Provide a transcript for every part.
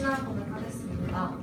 신앙 고백하겠습니다.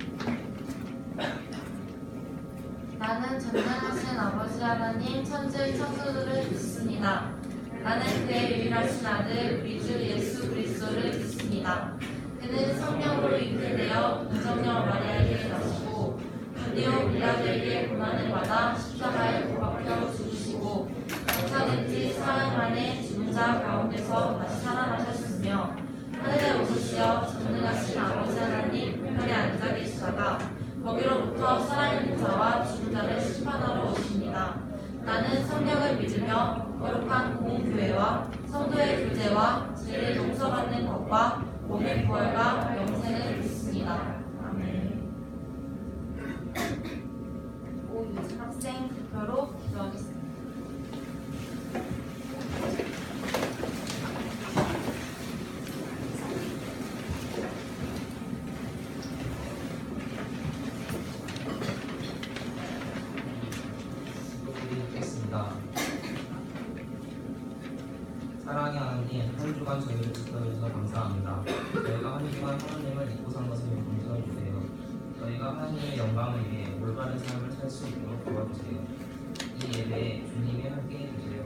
나는 전능하신 아버지 하나님 천지의 창조주를 믿습니다. 나는 그의 유일하신 아들 우리 주 예수 그리스도를 믿습니다. 그는 성령으로 잉태되어 무성녀 마리아에게 나시고 본디오 빌라도에게 고난을 받아 십자가에 못 박혀 죽으시고 장사된 지 사흘 만에 죽은 자 가운데서 다시 살아나셨으며 하늘에 오르시어 전능하신 아버지 하나님 우편에 앉아 계시다가 거기로부터 살아있는 자와 죽은 자를 심판하러 오십니다. 나는 성령을 믿으며 거룩한 공교회와 성도의 교제와 죄를 용서받는 것과 몸의 부활과 영생을 믿습니다. 아멘. 오유진 학생 대표로 기도하겠습니다. 사랑의 하나님, 한 주간 저희를 지켜주셔서 감사합니다. 저희가 한 주간 하나님을 믿고 산 것을 용서해 주세요. 저희가 하나님의 영광을 위해 올바른 삶을 살 수 있도록 도와주세요. 이 예배에 주님이 함께해 주세요.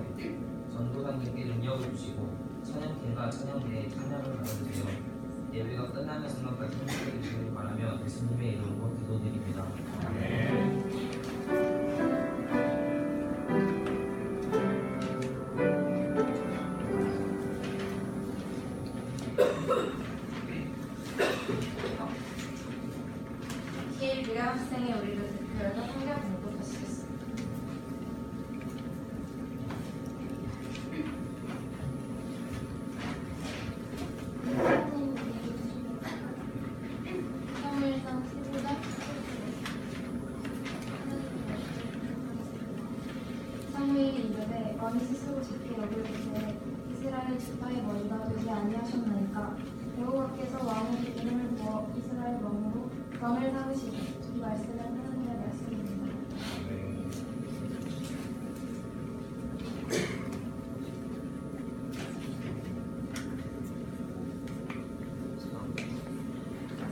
전도사님께 능력을 주시고 찬양팀과 찬양대에 찬양을 받아주세요. 예배가 끝나는 순간까지 함께해 주시길 바라며 예수님의 이름으로 기도드립니다. 아멘. 키일 미래 학생의 우리를 대표해서 성경 공부하시겠습니다. 사무엘상 15장 사무엘이 이르되 왕이 스스로 좋게 여기로되 이스라엘 지파의 머리가 되지 아니하셨나이까 여호와께서 왕에게 이름을 부어 이스라엘 왕으로 왕을 삼으시고 이 말씀은 하나님의 말씀입니다.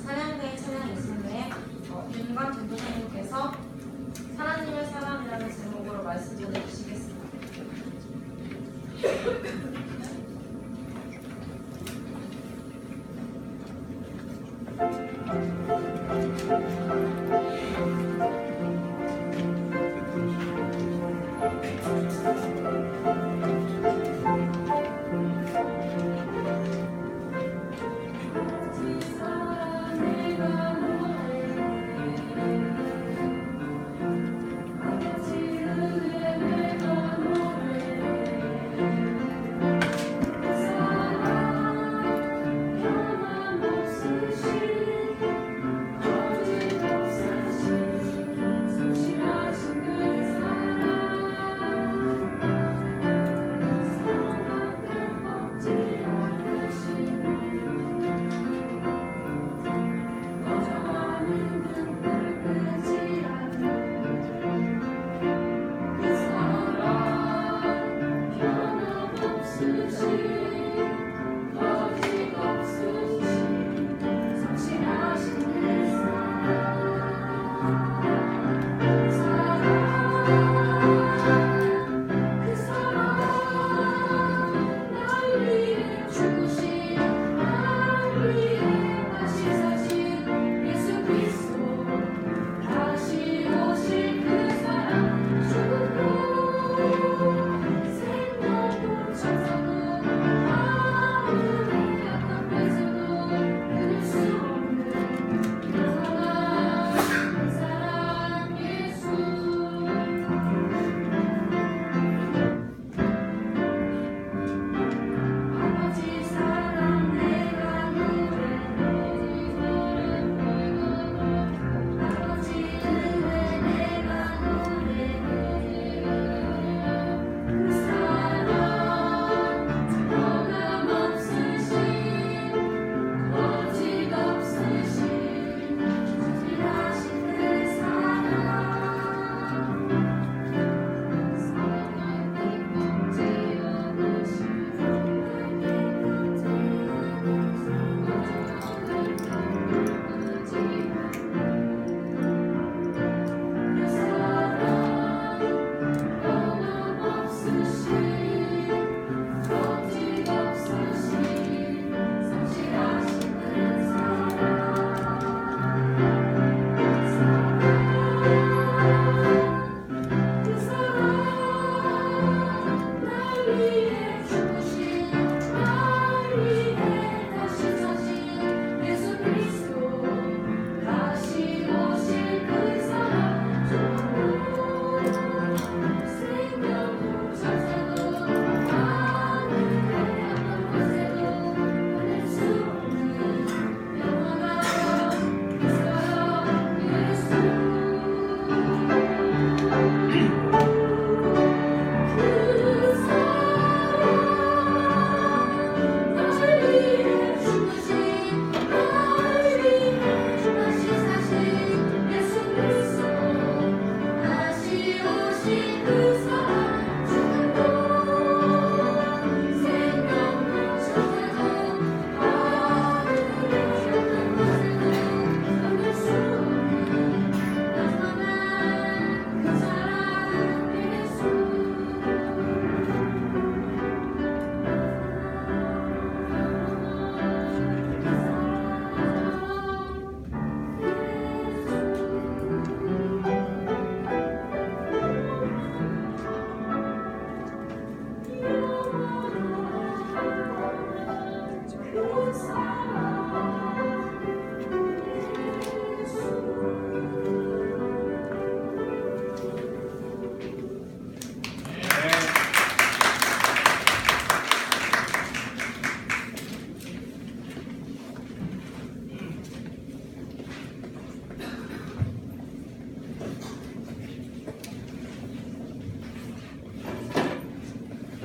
찬양대의 찬양 예수님의 윤관 전도사님께서 하나님의 사랑이라는 제목으로 말씀 전해주시겠습니다.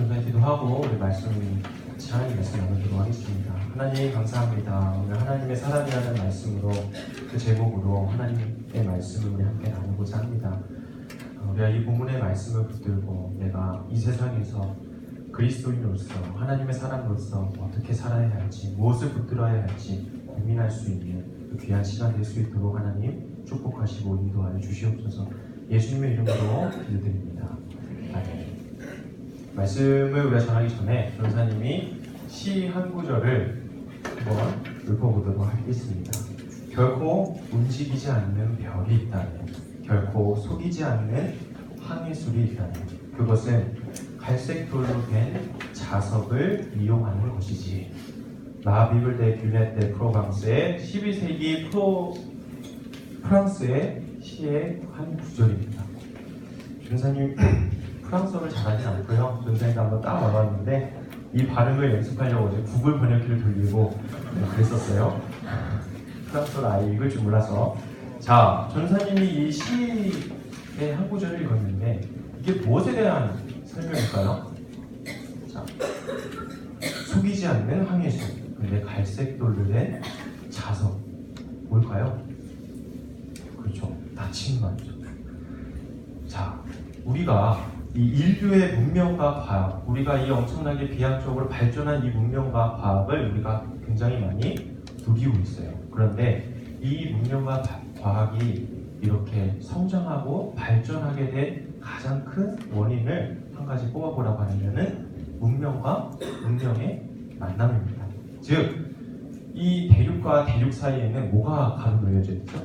잠깐 기도하고 우리 말씀 같이 하나님 말씀 나누도록 하겠습니다. 하나님 감사합니다. 오늘 하나님의 사랑이라는 말씀으로 그 제목으로 하나님의 말씀을 우리 함께 나누고자 합니다. 우리가 이 본문의 말씀을 붙들고 내가 이 세상에서 그리스도인으로서 하나님의 사람으로서 어떻게 살아야 할지 무엇을 붙들어야 할지 고민할 수 있는 그 귀한 시간 될 수 있도록 하나님 축복하시고 인도하여 주시옵소서. 예수님의 이름으로 기도드립니다. 아멘. 말씀을 우리가 전하기 전에 전사님이 시 한 구절을 한번 읊어보도록 하겠습니다. 결코 움직이지 않는 별이 있다면, 결코 속이지 않는 항해술이 있다면, 그것은 갈색 돌로 된 자석을 이용하는 것이지. 라비블 데 뷸네 데 프로방스의 12세기 프랑스의 시의 한 구절입니다. 전사님 프랑스어를 잘하진 않고요. 전사님도 한번 딱 와봤는데 이 발음을 연습하려고 어제 구글 번역기를 돌리고 그랬었어요. 프랑스어를 아예 읽을 줄 몰라서. 자, 전사님이 이 시의 한 구절을 읽었는데 이게 무엇에 대한 설명일까요? 자, 속이지 않는 항해술, 근데 갈색 돌로 된 자석, 뭘까요? 그렇죠, 나침반이죠. 자, 우리가 이 인류의 문명과 과학, 우리가 이 엄청나게 비약적으로 발전한 이 문명과 과학을 우리가 굉장히 많이 누리고 있어요. 그런데 이 문명과 과학이 이렇게 성장하고 발전하게 된 가장 큰 원인을 한 가지 뽑아보라고 하면은 문명과 문명의 만남입니다. 즉, 이 대륙과 대륙 사이에는 뭐가 가로놓여져 있죠?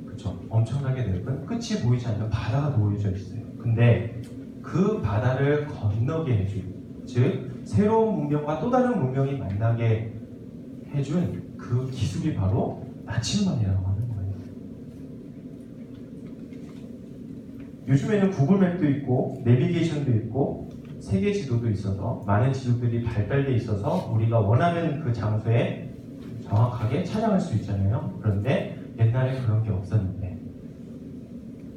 그렇죠. 엄청나게 넓은 끝이 보이지 않는 바다가 놓여져 있어요. 근데 그 바다를 건너게 해준, 즉 새로운 문명과 또 다른 문명이 만나게 해준 그 기술이 바로 나침반이라고 하는 거예요. 요즘에는 구글맵도 있고 내비게이션도 있고 세계 지도도 있어서 많은 지도들이 발달돼 있어서 우리가 원하는 그 장소에 정확하게 찾아갈 수 있잖아요. 그런데 옛날에 그런 게 없었는데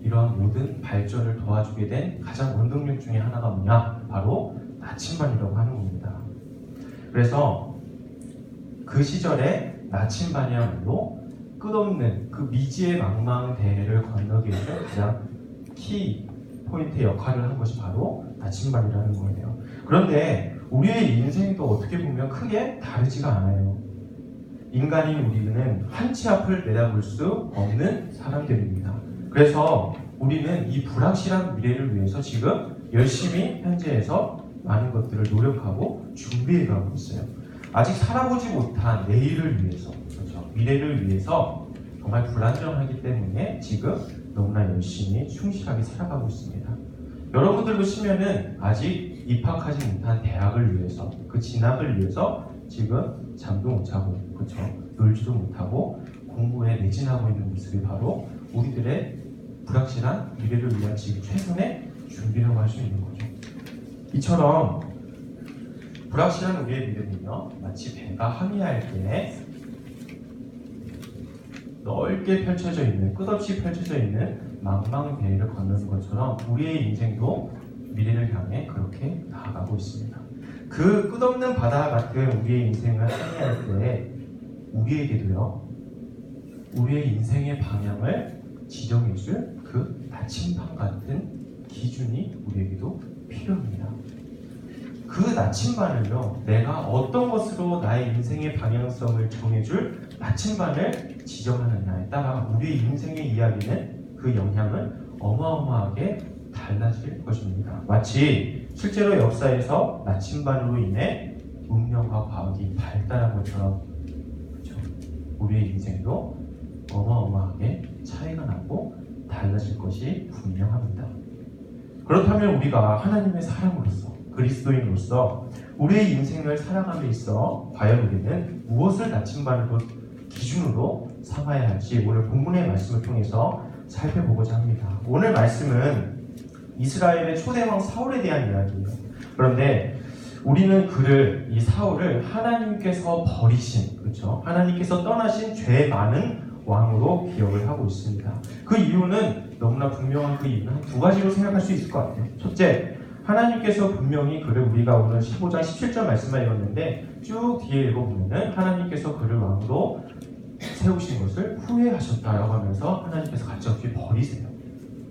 이러한 모든 발전을 도와주게 된 가장 원동력 중에 하나가 뭐냐? 바로 나침반이라고 하는 겁니다. 그래서 그 시절에 나침반이야말로 끝없는 그 미지의 망망대해를 건너게 해준 가장 키 포인트 역할을 한 것이 바로 나침반이라는 거예요. 그런데 우리의 인생도 어떻게 보면 크게 다르지가 않아요. 인간인 우리는 한치 앞을 내다볼 수 없는 사람들입니다. 그래서 우리는 이 불확실한 미래를 위해서 지금 열심히 현재에서 많은 것들을 노력하고 준비해가고 있어요. 아직 살아보지 못한 내일을 위해서, 그렇죠? 미래를 위해서 정말 불안정하기 때문에 지금 너무나 열심히 충실하게 살아가고 있습니다. 여러분들도 치면은 아직 입학하지 못한 대학을 위해서, 그 진학을 위해서 지금 잠도 못 자고, 그렇죠? 놀지도 못하고 공부에 매진하고 있는 모습이 바로 우리들의 불확실한 미래를 위한 지금 최선의 준비라고 할 수 있는 거죠. 이처럼 불확실한 우리의 미래는요, 마치 배가 항해할 때 넓게 펼쳐져 있는, 끝없이 펼쳐져 있는 망망대해를 건너는 것처럼 우리의 인생도 미래를 향해 그렇게 나아가고 있습니다. 그 끝없는 바다 같은 우리의 인생을 항해할 때 우리에게도요, 우리의 인생의 방향을 지정해줄 그 나침반 같은 기준이 우리에게도 필요합니다. 그 나침반을요, 내가 어떤 것으로 나의 인생의 방향성을 정해줄 나침반을 지정하느냐에 따라 우리의 인생의 이야기는 그 영향을 어마어마하게 달라질 것입니다. 마치 실제로 역사에서 나침반으로 인해 문명과 과학이 발달한 것처럼, 그렇죠? 우리의 인생도 어마어마하게 차이가 나고 달라질 것이 분명합니다. 그렇다면 우리가 하나님의 사람으로서, 그리스도인으로서 우리의 인생을 살아감에 있어 과연 우리는 무엇을 나침반으로 기준으로 삼아야 할지 오늘 본문의 말씀을 통해서 살펴보고자 합니다. 오늘 말씀은 이스라엘의 초대왕 사울에 대한 이야기예요. 그런데 우리는 그를, 이 사울을 하나님께서 버리신, 그렇죠? 하나님께서 떠나신 죄 많은 왕으로 기억을 하고 있습니다. 그 이유는 너무나 분명한 그 이유는 두 가지로 생각할 수 있을 것 같아요. 첫째, 하나님께서 분명히 그를 우리가 오늘 15장 17절 말씀만 읽었는데 쭉 뒤에 읽어보면은 하나님께서 그를 왕으로 세우신 것을 후회하셨다라고 하면서 하나님께서 가짜없이 버리세요.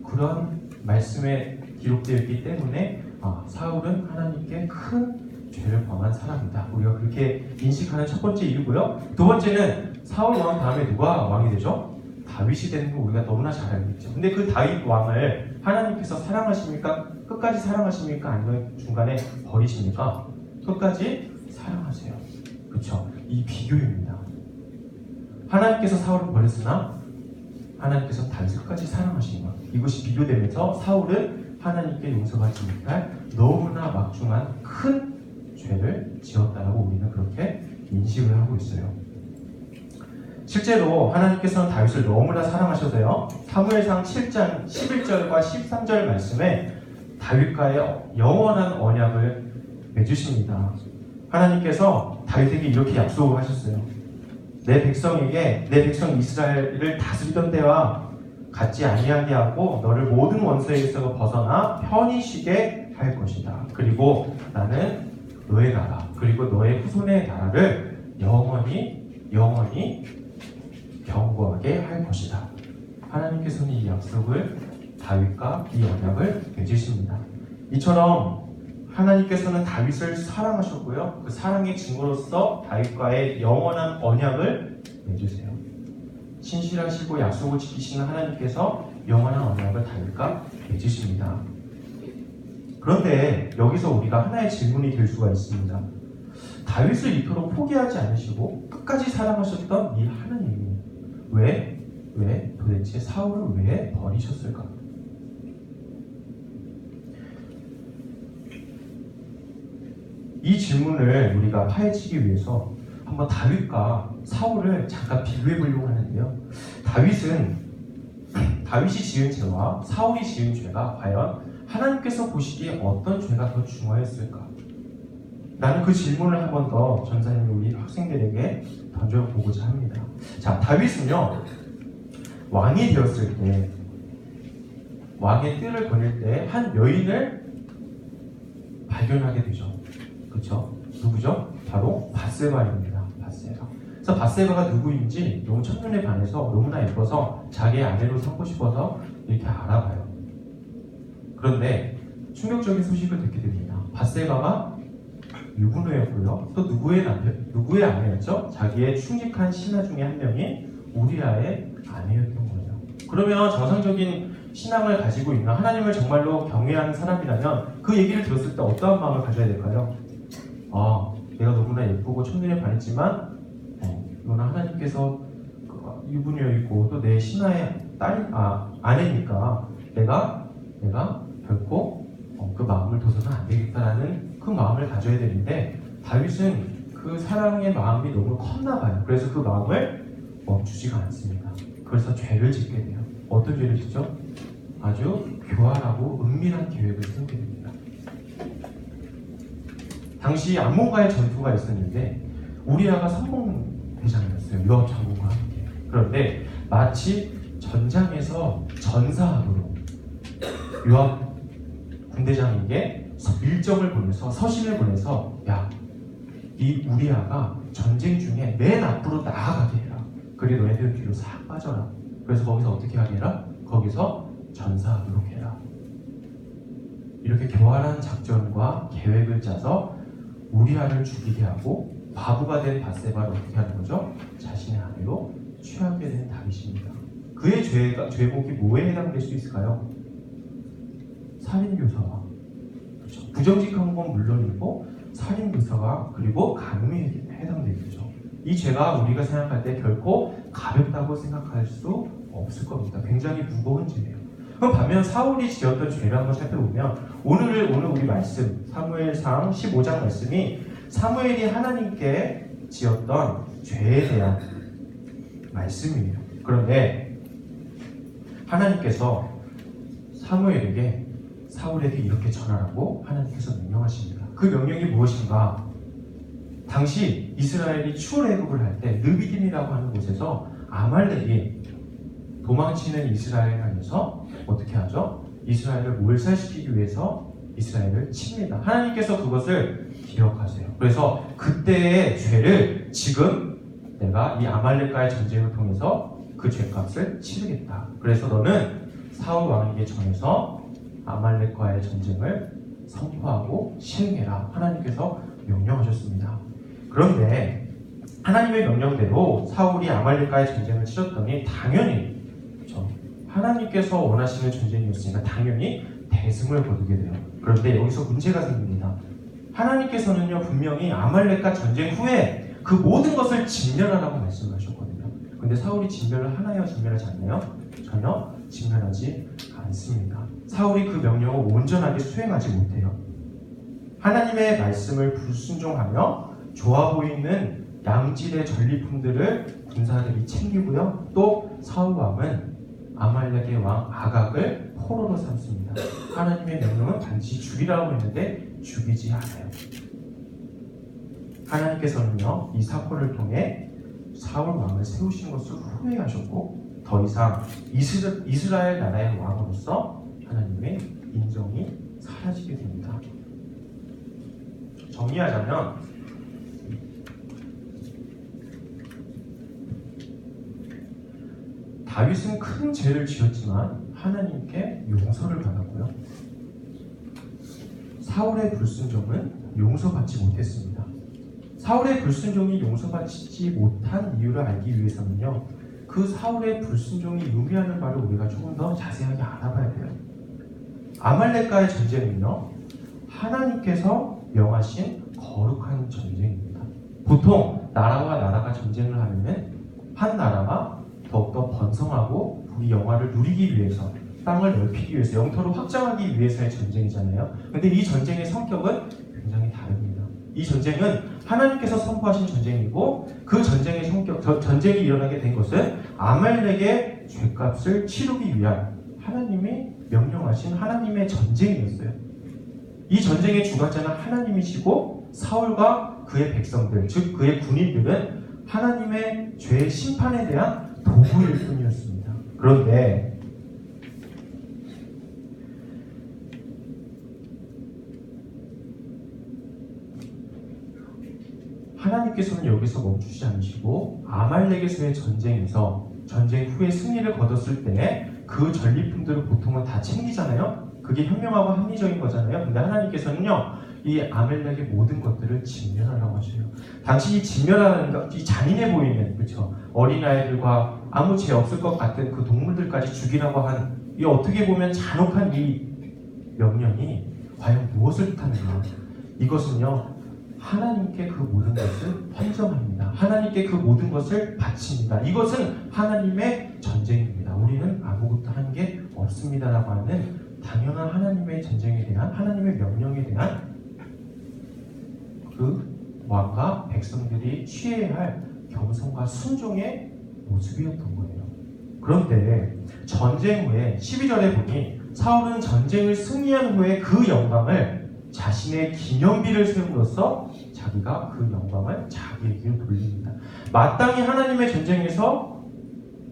그런 말씀에 기록되어 있기 때문에 사울은 하나님께 큰 죄를 범한 사람이다. 우리가 그렇게 인식하는 첫 번째 이유고요. 두 번째는 사울 왕 다음에 누가 왕이 되죠? 다윗이 되는 거 우리가 너무나 잘 알고 있죠. 근데 그 다윗 왕을 하나님께서 사랑하십니까? 끝까지 사랑하십니까? 아니면 중간에 버리십니까? 끝까지 사랑하세요. 그렇죠? 이 비교입니다. 하나님께서 사울을 버렸으나 하나님께서 다윗을 끝까지 사랑하신 것. 이것이 비교되면서 사울은 하나님께 용서받지 못할 너무나 막중한 큰 죄를 지었다라고 우리는 그렇게 인식을 하고 있어요. 실제로 하나님께서는 다윗을 너무나 사랑하셔서요. 사무엘상 7장 11절과 13절 말씀에 다윗과의 영원한 언약을 맺으십니다. 하나님께서 다윗에게 이렇게 약속을 하셨어요. 내 백성 이스라엘을 다스리던 때와 같지 아니하게 하고 너를 모든 원수에게서 벗어나 편히 쉬게 할 것이다. 그리고 나는 너의 나라 그리고 너의 후손의 나라를 영원히 견고하게 할 것이다. 하나님께서는 이 약속을 다윗과 이 언약을 맺으십니다. 이처럼 하나님께서는 다윗을 사랑하셨고요. 그 사랑의 증거로서 다윗과의 영원한 언약을 맺으세요. 신실하시고 약속을 지키시는 하나님께서 영원한 언약을 다윗과 맺으십니다. 그런데 여기서 우리가 하나의 질문이 될 수가 있습니다. 다윗을 이토록 포기하지 않으시고 끝까지 사랑하셨던 이 하나님이 왜 도대체 사울을 왜 버리셨을까? 이 질문을 우리가 파헤치기 위해서 한번 다윗과 사울을 잠깐 비교해 보려고 하는데요. 다윗이 지은 죄와 사울이 지은 죄가 과연 하나님께서 보시기에 어떤 죄가 더 중요했을까? 나는 그 질문을 한 번 더 전사님이 우리 학생들에게 던져보고자 합니다. 자, 다윗은요, 왕이 되었을 때, 왕의 뜰을 거닐 때 한 여인을 발견하게 되죠. 그렇죠? 누구죠? 바로 밧세바입니다. 밧세바. 그래서 밧세바가 누구인지 너무 첫눈에 반해서 너무나 예뻐서 자기의 아내로 삼고 싶어서 이렇게 알아봐요. 그런데 충격적인 소식을 듣게 됩니다. 밧세바가 유부녀였고요. 또 누구의 아내였죠? 자기의 충직한 신하 중에 한 명이 우리아의 아내였던 거예요. 그러면 정상적인 신앙을 가지고 있는 하나님을 정말로 경외하는 사람이라면 그 얘기를 들었을 때 어떠한 마음을 가져야 될까요? 내가 너무나 예쁘고 첫눈에 반했지만 이거는 하나님께서 유부녀이고 또 내 신하의 아내니까 내가 결코 그 마음을 둬서는 안 되겠다라는 그 마음을 가져야 되는데 다윗은 그 사랑의 마음이 너무 컸나 봐요. 그래서 그 마음을 멈추지가 않습니다. 그래서 죄를 짓게 돼요. 어떤 죄를 짓죠? 아주 교활하고 은밀한 계획을 세우게 됩니다. 당시 암몬과의 전투가 있었는데 우리아가 선봉대장이었어요. 요압 장군과 함께. 그런데 마치 전장에서 전사하도록 요압 군대장에게 일정을 보내서 서신을 보내서 이 우리아가 전쟁 중에 맨 앞으로 나아가게 해라. 그래 너희들 뒤로 싹 빠져라. 그래서 거기서 어떻게 하게 해라? 거기서 전사하도록 해라. 이렇게 교활한 작전과 계획을 짜서 우리아를 죽이게 하고 바보가 된 밧세바를 어떻게 하는 거죠? 자신의 아내로 취하게 된 다윗입니다. 그의 죄목이 뭐에 해당될 수 있을까요? 살인교사와 그렇죠. 부정직한 건 물론이고 살인교사와 그리고 간음이 해당되겠죠. 이 죄가 우리가 생각할 때 결코 가볍다고 생각할 수 없을 겁니다. 굉장히 무거운 죄예요. 그럼 반면 사울이 지었던 죄를 한번 살펴보면 오늘 우리 말씀 사무엘상 15장 말씀이 사무엘이 하나님께 지었던 죄에 대한 말씀이에요. 그런데 하나님께서 사울에게 이렇게 전하라고 하나님께서 명령하십니다. 그 명령이 무엇인가? 당시 이스라엘이 출애굽을 할 때 르비딤이라고 하는 곳에서 아말렉이 도망치는 이스라엘 향해서 어떻게 하죠? 이스라엘을 몰살시키기 위해서 이스라엘을 칩니다. 하나님께서 그것을 기억하세요. 그래서 그때의 죄를 지금 내가 이 아말렉과의 전쟁을 통해서 그 죄값을 치르겠다. 그래서 너는 사울 왕에게 전해서 아말렉과의 전쟁을 선포하고 시행해라. 하나님께서 명령하셨습니다. 그런데 하나님의 명령대로 사울이 아말렉과의 전쟁을 치렀더니 당연히 그렇죠? 하나님께서 원하시는 전쟁이었으니까 당연히 대승을 거두게 돼요. 그런데 여기서 문제가 생깁니다. 하나님께서는요 분명히 아말렉과 전쟁 후에 그 모든 것을 진멸하라고 말씀하셨거든요. 근데 사울이 진멸을 하나요? 진멸하지 않나요? 전혀 진멸하지 않습니다. 사울이 그 명령을 온전하게 수행하지 못해요. 하나님의 말씀을 불순종하며 좋아 보이는 양질의 전리품들을 군사들이 챙기고요. 또 사울 왕은 아말렉의 왕 아각을 포로로 삼습니다. 하나님의 명령은 반드시 죽이라고 했는데 죽이지 않아요. 하나님께서는요 이 사건을 통해 사울 왕을 세우신 것을 후회하셨고 더 이상 이스라엘 나라의 왕으로서 하나님의 인정이 사라지게 됩니다. 정리하자면 다윗은 큰 죄를 지었지만 하나님께 용서를 받았고요. 사울의 불순종은 용서받지 못했습니다. 사울의 불순종이 용서받지 못한 이유를 알기 위해서는요. 그 사울의 불순종이 의미하는 바를 우리가 조금 더 자세하게 알아봐야 돼요. 아말렉과의 전쟁은요. 하나님께서 명하신 거룩한 전쟁입니다. 보통 나라와 나라가 전쟁을 하면 한 나라가 더욱더 번성하고 우리 영화를 누리기 위해서 땅을 넓히기 위해서 영토를 확장하기 위해서의 전쟁이잖아요. 근데 이 전쟁의 성격은 굉장히 다릅니다. 이 전쟁은 하나님께서 선포하신 전쟁이고 그 전쟁의 성격, 전쟁이 일어나게 된 것은 아말렉의 죄값을 치르기 위한 하나님이 명령하신 하나님의 전쟁이었어요. 이 전쟁의 주관자는 하나님이시고 사울과 그의 백성들, 즉 그의 군인들은 하나님의 죄의 심판에 대한 도구일 뿐이었습니다. 그런데 하나님께서는 여기서 멈추지 않으시고 아말렉에서의 전쟁에서 전쟁 후에 승리를 거뒀을 때 그 전리품들을 보통은 다 챙기잖아요. 그게 현명하고 합리적인 거잖아요. 근데 하나님께서는요 이 아말렉의 모든 것들을 진멸하라고 하셔요. 당시 이 진멸하는 것, 이 잔인해 보이는 그렇죠. 어린아이들과 아무 죄 없을 것 같은 그 동물들까지 죽이라고 한 이 어떻게 보면 잔혹한 이 명령이 과연 무엇을 뜻하는가? 이것은요 하나님께 그 모든 것을 헌정합니다. 하나님께 그 모든 것을 바칩니다. 이것은 하나님의 전쟁입니다. 우리는 아무것도 한 게 없습니다라고 하는 당연한 하나님의 전쟁에 대한 하나님의 명령에 대한 그 왕과 백성들이 취해야 할 겸손과 순종의 모습이었던 거예요. 그런데 전쟁 후에 12절에 보니 사울은 전쟁을 승리한 후에 그 영광을 자신의 기념비를 세움으로써 자기가 그 영광을 자기에게 돌립니다. 마땅히 하나님의 전쟁에서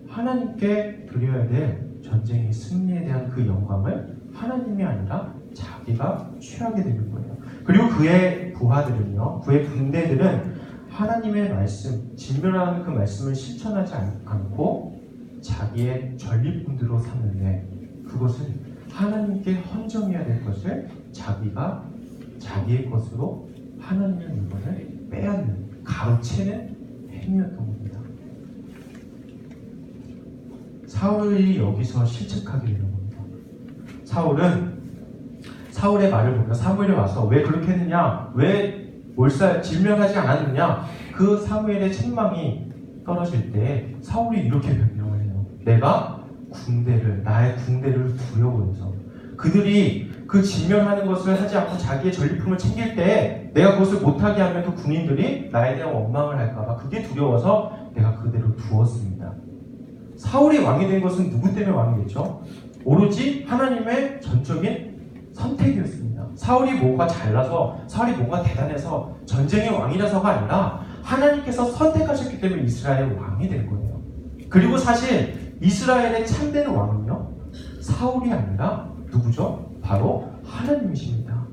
하나님께 드려야 될 전쟁의 승리에 대한 그 영광을 하나님이 아니라 자기가 취하게 되는 거예요. 그리고 그의 부하들은요, 그의 군대들은 하나님의 말씀, 진멸하는 그 말씀을 실천하지 않고 자기의 전리품들로 삼는데 그것은 하나님께 헌정해야 될 것을 자기가 자기의 것으로 하나님의 물건을 빼앗는, 가로채는 행위였던 겁니다. 사울이 여기서 실책하게 되는 겁니다. 사울의 말을 보면 사무엘이 와서 왜 그렇게 했느냐, 왜 진멸하지 않았느냐, 그 사무엘의 책망이 떨어질 때 사울이 이렇게 변명을 해요. 내가 나의 군대를 두려워해서 그들이 그 진멸하는 것을 하지 않고 자기의 전리품을 챙길 때 내가 그것을 못하게 하면 그 군인들이 나에 대한 원망을 할까봐 그게 두려워서 내가 그대로 두었습니다. 사울이 왕이 된 것은 누구 때문에 왕이 됐죠? 오로지 하나님의 전적인 선택이었습니다. 사울이 뭐가 잘나서, 사울이 뭐가 대단해서 전쟁의 왕이라서가 아니라 하나님께서 선택하셨기 때문에 이스라엘 왕이 된 거예요. 그리고 사실 이스라엘의 참된 왕은요, 사울이 아니라 누구죠? 바로 하나님이십니다.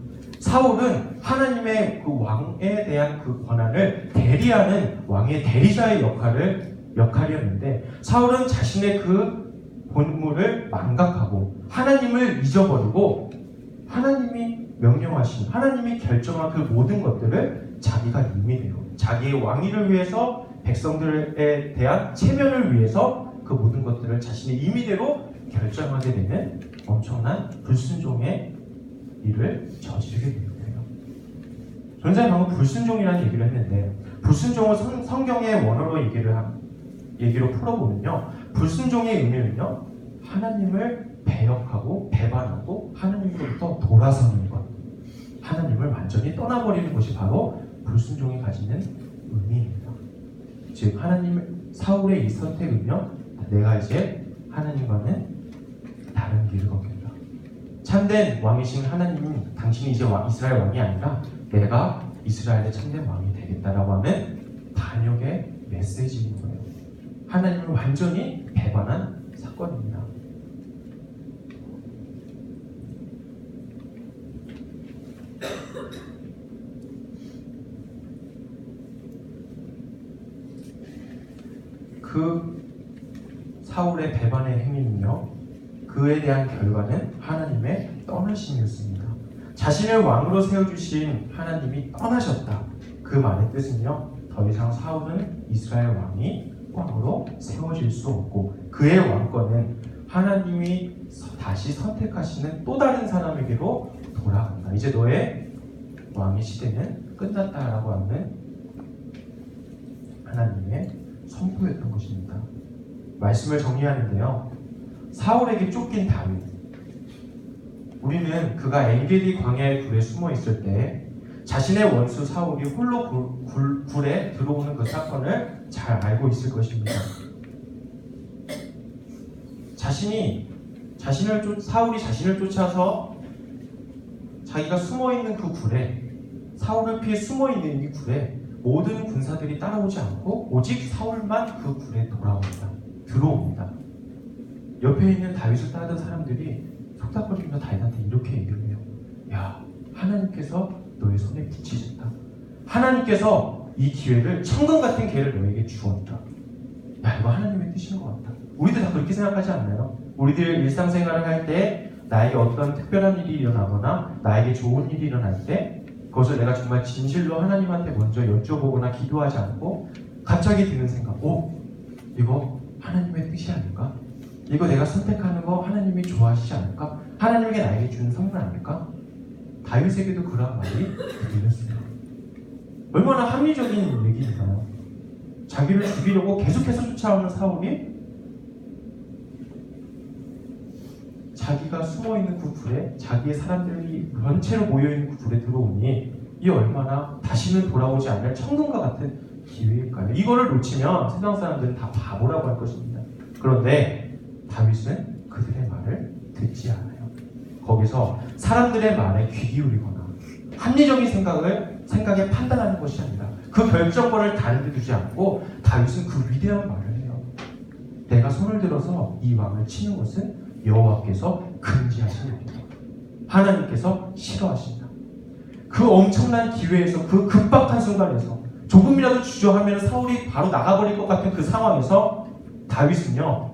사울은 하나님의 그 왕에 대한 그 권한을 대리하는 왕의 대리자의 역할이었는데 사울은 자신의 그 본물을 망각하고 하나님을 잊어버리고 하나님이 명령하신 하나님이 결정한 그 모든 것들을 자기가 임의대로 자기의 왕위를 위해서 백성들에 대한 체면을 위해서 그 모든 것들을 자신의 임의대로 결정하게 되는 엄청난 불순종의 일을 저지르게 되는 거예요. 전자에 방금 불순종이라는 얘기를 했는데 불순종을 성경의 원어로 얘기로 풀어보면요. 불순종의 의미는요. 하나님을 배역하고 배반하고 하나님으로부터 돌아서는 것. 하나님을 완전히 떠나버리는 것이 바로 불순종이 가지는 의미입니다. 즉 사울의 이 선택은요. 내가 이제 하나님과는 다른 길을 걷겠다. 참된 왕이신 하나님은 당신이 이제 이스라엘 왕이 아니라 내가 이스라엘의 참된 왕이 되겠다라고 하는 반역의 메시지인 거예요. 하나님을 완전히 배반한 사건입니다. 그 사울의 배반의 행위는요, 그에 대한 결과는 하나님의 떠나심이었습니다. 자신을 왕으로 세워주신 하나님이 떠나셨다. 그 말의 뜻은요, 더 이상 사울은 이스라엘 왕으로 세워질 수 없고 그의 왕권은 하나님이 다시 선택하시는 또 다른 사람에게로 돌아간다. 이제 너의 왕의 시대는 끝났다라고 하는 하나님의 선포였던 것입니다. 말씀을 정리하는데요. 사울에게 쫓긴 다윗. 우리는 그가 엔게디 광야의 굴에 숨어 있을 때 자신의 원수 사울이 홀로 굴에 들어오는 그 사건을 잘 알고 있을 것입니다. 사울이 자신을 쫓아서 자기가 숨어 있는 그 굴에 사울을 피해 숨어 있는 이 굴에 모든 군사들이 따라오지 않고 오직 사울만 그 굴에 들어옵니다. 옆에 있는 다윗을 따르던 사람들이 속닥거리며 다윗한테 이렇게 얘기를 해요. 야, 하나님께서 너의 손에 붙이셨다. 하나님께서 이 기회를 천금 같은 기회를 너에게 주었다. 야, 이거 하나님의 뜻인 것 같다. 우리도 다 그렇게 생각하지 않나요? 우리들 일상생활을 할 때 나에게 어떤 특별한 일이 일어나거나 나에게 좋은 일이 일어날 때 그것을 내가 정말 진실로 하나님한테 먼저 여쭤보거나 기도하지 않고 갑자기 드는 생각, 이거 하나님의 뜻이 아닐까? 이거 내가 선택하는 거 하나님이 좋아하시지 않을까? 하나님에게 나에게 주는 선물 아닐까? 다윗에게도 그러한 말이 들렸어요. 얼마나 합리적인 얘기인가요? 자기를 죽이려고 계속해서 쫓아오는 사울이 자기가 숨어있는 그 굴에 자기의 사람들이 전체로 모여있는 그 굴에 들어오니 이 얼마나 다시는 돌아오지 않을 천금과 같은 기회일까요? 이거를 놓치면 세상 사람들은 다 바보라고 할 것입니다. 그런데 다윗은 그들의 말을 듣지 않아요. 거기서 사람들의 말에 귀 기울이거나 합리적인 생각에 판단하는 것이 아니라 그 결정권을 다른 데 두지 않고 다윗은 그 위대한 말을 해요. 내가 손을 들어서 이 왕을 치는 것은 여호와께서 금지하신 일이다. 하나님께서 싫어하신다. 그 엄청난 기회에서 그 급박한 순간에서 조금이라도 주저하면 사울이 바로 나가버릴 것 같은 그 상황에서 다윗은요,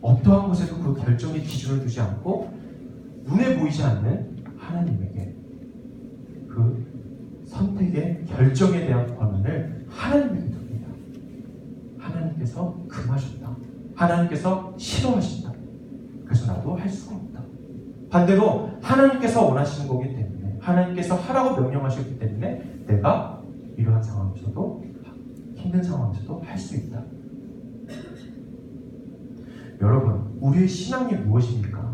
어떠한 곳에도 그 결정의 기준을 두지 않고 눈에 보이지 않는 하나님에게 그 선택의 결정에 대한 권한을 하나님에게 둡니다. 하나님께서 금하셨다. 하나님께서 싫어하신다. 그래서 나도 할 수가 없다. 반대로 하나님께서 원하시는 거기 때문에 하나님께서 하라고 명령하셨기 때문에 내가 이러한 상황에서도 힘든 상황에서도 할 수 있다. 여러분, 우리의 신앙이 무엇입니까?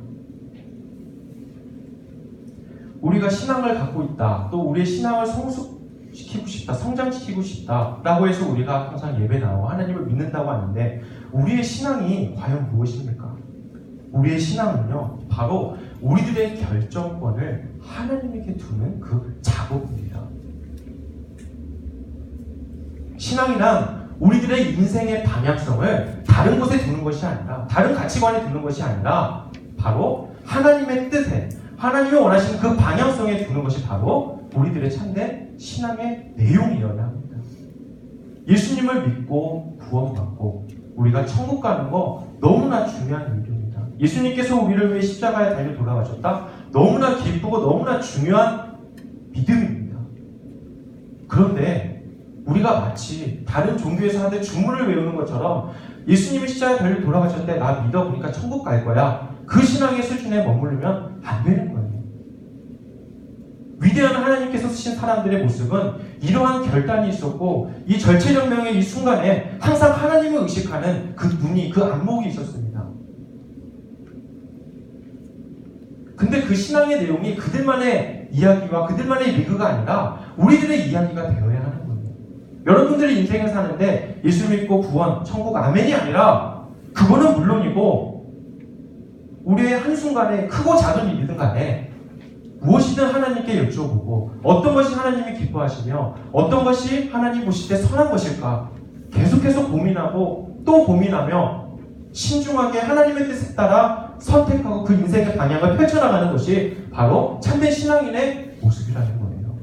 우리가 신앙을 갖고 있다, 또 우리의 신앙을 성숙시키고 싶다, 성장시키고 싶다 라고 해서 우리가 항상 예배 나와 하나님을 믿는다고 하는데 우리의 신앙이 과연 무엇입니까? 우리의 신앙은요, 바로 우리들의 결정권을 하나님에게 두는 그 작업입니다. 신앙이란 우리들의 인생의 방향성을 다른 곳에 두는 것이 아니라, 다른 가치관에 두는 것이 아니라 바로 하나님의 뜻에, 하나님이 원하시는 그 방향성에 두는 것이 바로 우리들의 참된 신앙의 내용이어야 합니다. 예수님을 믿고 구원받고 우리가 천국 가는 거 너무나 중요한 일입니다. 예수님께서 우리를 위해 십자가에 달려 돌아가셨다? 너무나 기쁘고 너무나 중요한 믿음입니다. 그런데 우리가 마치 다른 종교에서 하는 주문을 외우는 것처럼 예수님이 십자가에 달려 돌아가셨을 때 나 믿어 보니까 천국 갈 거야. 그 신앙의 수준에 머무르면 안 되는 거예요. 위대한 하나님께서 쓰신 사람들의 모습은 이러한 결단이 있었고 이 절체절명의 이 순간에 항상 하나님을 의식하는 그 눈이, 그 안목이 있었습니다. 근데 그 신앙의 내용이 그들만의 이야기와 그들만의 리그가 아니라 우리들의 이야기가 되어야 하는 거예요. 여러분들이 인생을 사는데 예수 믿고 구원, 천국, 아멘이 아니라 그거는 물론이고 우리의 한순간에 크고 작은 일이든 간에 무엇이든 하나님께 여쭤보고 어떤 것이 하나님이 기뻐하시며 어떤 것이 하나님 보실 때 선한 것일까 계속해서 고민하고 또 고민하며 신중하게 하나님의 뜻에 따라 선택하고 그 인생의 방향을 펼쳐나가는 것이 바로 참된 신앙인의 모습이라는 거예요.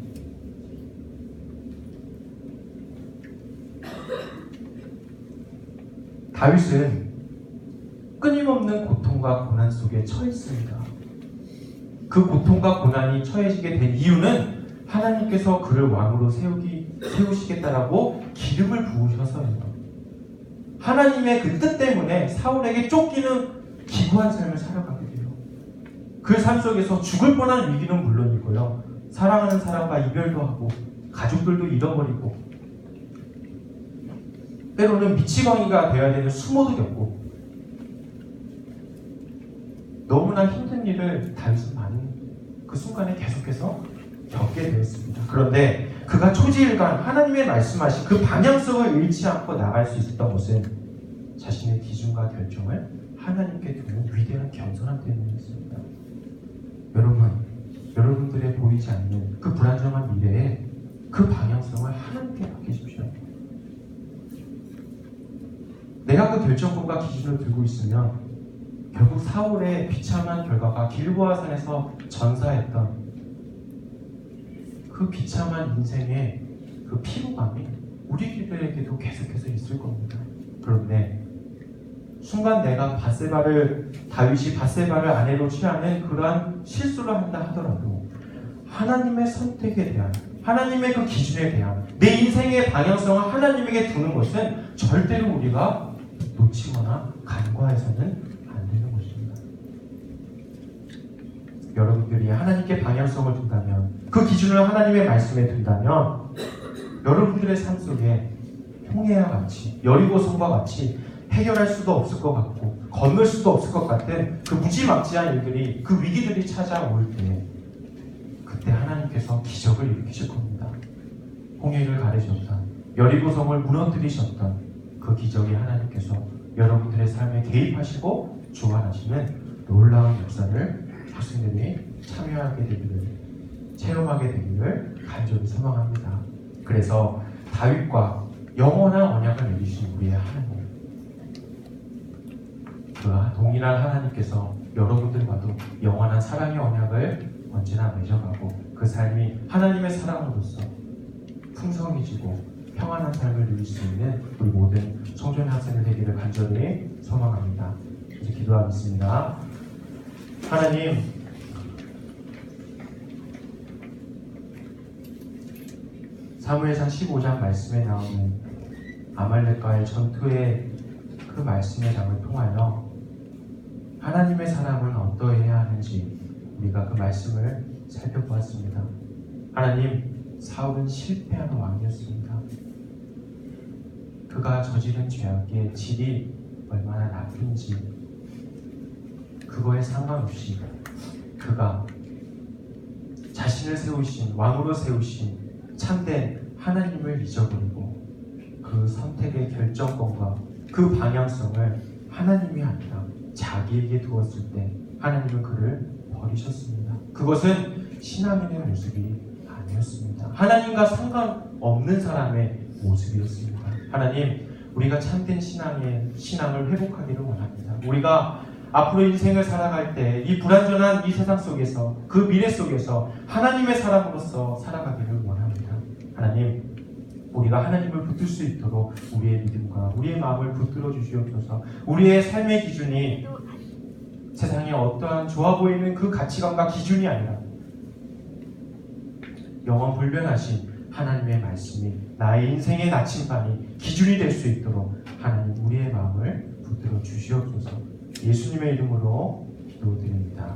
다윗은 끊임없는 고통과 고난 속에 처했습니다. 그 고통과 고난이 처해지게 된 이유는 하나님께서 그를 왕으로 세우시겠다라고 기름을 부으셔서예요. 하나님의 그 뜻 때문에 사울에게 쫓기는 기구한 삶을 살아가게 돼요. 그 삶 속에서 죽을 뻔한 위기는 물론이고요. 사랑하는 사람과 이별도 하고 가족들도 잃어버리고 때로는 미치광이가 되어야 되는 수모도 겪고 너무나 힘든 일을 다윗은 많은 그 순간에 계속해서 겪게 되었습니다. 그런데 그가 초지일간 하나님의 말씀하신 그 방향성을 잃지 않고 나갈 수 있었던 것은 자신의 기준과 결정을 하나님께 두는 위대한 겸손함 때문이었습니다. 여러분들의 보이지 않는 그 불안정한 미래에 그 방향성을 하나님께 맡기십시오. 내가 그 결정권과 기준을 들고 있으면 결국 사울의 비참한 결과가 길보아 산에서 전사했던 그 비참한 인생의 그 피로감이 우리들에게도 계속해서 있을 겁니다. 그런데 순간 내가 다윗이 밧세바를 아내로 취하는 그러한 실수를 한다 하더라도 하나님의 선택에 대한 하나님의 그 기준에 대한 내 인생의 방향성을 하나님에게 두는 것은 절대로 우리가 놓치거나 간과해서는 안 되는 것입니다. 여러분들이 하나님께 방향성을 둔다면 그 기준을 하나님의 말씀에 둔다면 여러분들의 삶 속에 홍해와 같이 여리고성과 같이 해결할 수도 없을 것 같고 건널 수도 없을 것 같은 그 무지막지한 일들이 그 위기들이 찾아올 때 그때 하나님께서 기적을 일으키실 겁니다. 홍해를 가르셨던 여리고성을 무너뜨리셨던 그 기적이 하나님께서 여러분들의 삶에 개입하시고 주관하시는 놀라운 역사를 학생들이 참여하게 되기를 체험하게 되기를 간절히 소망합니다. 그래서 다윗과 영원한 언약을 맺으신 우리의 하나님 그와 동일한 하나님께서 여러분들과도 영원한 사랑의 언약을 언제나 맺어가고 그 삶이 하나님의 사랑으로서 풍성해지고 평안한 삶을 누릴 수 있는 우리 모든 청소년 학생들 되기를 간절히 소망합니다. 이제 기도하겠습니다. 하나님, 사무엘상 15장 말씀에 나오는 아말렉과의 전투의 그 말씀의 장을 통하여 하나님의 사람은 어떠해야 하는지 우리가 그 말씀을 살펴보았습니다. 하나님, 사울은 실패한 왕이었습니다. 그가 저지른 죄악의 질이 얼마나 나쁜지 그거에 상관없이 그가 자신을 세우신 왕으로 세우신 참된 하나님을 잊어버리고 그 선택의 결정권과 그 방향성을 하나님이 아니라 자기에게 두었을 때 하나님은 그를 버리셨습니다. 그것은 신앙인의 모습이 아니었습니다. 하나님과 상관없는 사람의 모습이었습니다. 하나님, 우리가 참된 신앙을 회복하기를 원합니다. 우리가 앞으로 인생을 살아갈 때 이 불완전한 이 세상 속에서 그 미래 속에서 하나님의 사람으로서 살아가기를 원합니다. 하나님, 우리가 하나님을 붙들 수 있도록 우리의 믿음과 우리의 마음을 붙들어 주시옵소서. 우리의 삶의 기준이 세상에 어떠한 좋아 보이는 그 가치관과 기준이 아니라 영원 불변하신 하나님의 말씀이 나의 인생의 나침반이 기준이 될 수 있도록 하나님 우리의 마음을 붙들어 주시옵소서. 예수님의 이름으로 기도드립니다.